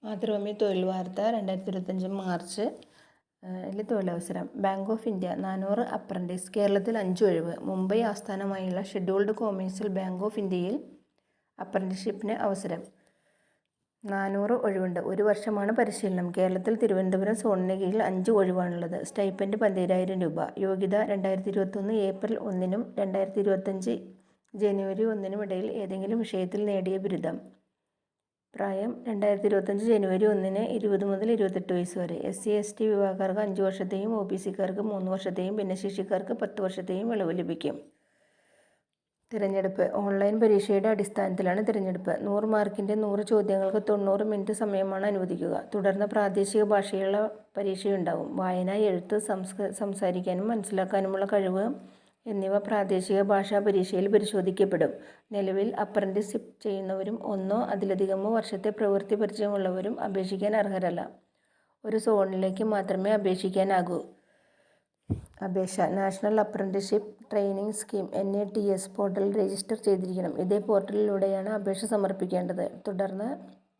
മാതൃഭൂമി തൊഴിൽ വാർത്ത 2025 മാർച്ച് തൊഴിലവസരം. Bank of India 400 apprentice. കേരളത്തിൽ 5 ഒഴിവ്. മുംബൈ ആസ്ഥാനമായുള്ള ഷെഡ്യൂൾഡ് കൊമേഴ്സ്യൽ ബാങ്ക് ഓഫ് ഇന്ത്യയിൽ അപ്രന്റീസ്ഷിപ്പിന് അവസരം. 400 ഒഴിവുണ്ട്. 1 വർഷമാണ് പരിശീലനം. കേരളത്തിൽ തിരുവനന്തപുരം സോണിന് കീഴിൽ 5 ഒഴിവാണുള്ളത്. സ്റ്റൈപ്പൻഡ് 12,000 രൂപ. യോഗ്യത 2021 ഏപ്രിൽ 1-നും 2025 ജനുവരി 1-നും ഇടയിൽ ഏതെങ്കിലും വിഷയത്തിൽ നേടിയ ബിരുദം. പ്രായം 2025 ജനുവരി 1-ന് 20 മുതൽ 28 വയസ്സ് വരെ. SC/ST വിഭാഗക്കാർക്ക് 5 വർഷത്തെയും OBC-ക്കാർക്ക് 3 വർഷത്തെയും ഭിന്നശേഷിക്കാർക്ക് 10 വർഷത്തെയും ഇളവ് ലഭിക്കും. തിരഞ്ഞെടുപ്പ്. ഓൺലൈൻ പരീക്ഷയുടെ അടിസ്ഥാനത്തിലാണ് തിരഞ്ഞെടുപ്പ്. 100 മാർക്കിന്റെ 100 ചോദ്യങ്ങൾക്ക് 90 മിനിറ്റ് സമയമാണ് അനുവദിക്കുക. തുടർന്ന് പ്രാദേശിക ഭാഷയുള്ള പരീക്ഷയുണ്ടാവും. വായന, എഴുത്ത്, സംസാരിക്കാനും മനസ്സിലാക്കാനുമുള്ള കഴിവ് എന്നിവ പ്രാദേശിക ഭാഷാ പരീക്ഷയിൽ പരിശോധിക്കപ്പെടും. നിലവിൽ അപ്രന്റീസ്ഷിപ്പ് ചെയ്യുന്നവരും 1-ഓ അതിലധികമോ വർഷത്തെ പ്രവൃത്തി പരിചയമുള്ളവരും അപേക്ഷിക്കാൻ അർഹരല്ല. ഒരു സോണിലേക്ക് മാത്രമേ അപേക്ഷിക്കാനാകൂ. അപേക്ഷ. National apprenticeship training scheme (NATS) പോർട്ടലിൽ രജിസ്റ്റർ ചെയ്തിരിക്കണം. ഇതേ പോർട്ടലിലൂടെയാണ് അപേക്ഷ സമർപ്പിക്കേണ്ടത്. തുടർന്ന്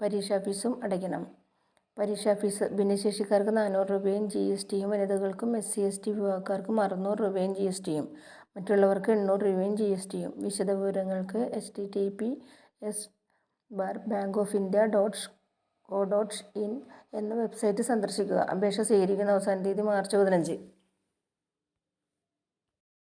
പരീക്ഷാ ഫീസും അടയ്ക്കണം. പരീക്ഷാ ഫീസ്. ഭിന്നശേഷിക്കാർക്ക് 400 രൂപയും GST-യും വനിതകൾക്കും SC/ST വിഭാഗക്കാർക്കും 600 രൂപയും GST-യും മറ്റുള്ളവർക്ക് 800 രൂപയും GST-യും. വിശദവിവരങ്ങൾക്ക് https://bankofindia.co.in എന്ന വെബ്സൈറ്റ് സന്ദർശിക്കുക. അപേക്ഷ സ്വീകരിക്കുന്ന അവസാന തീയതി മാർച്ച് 15.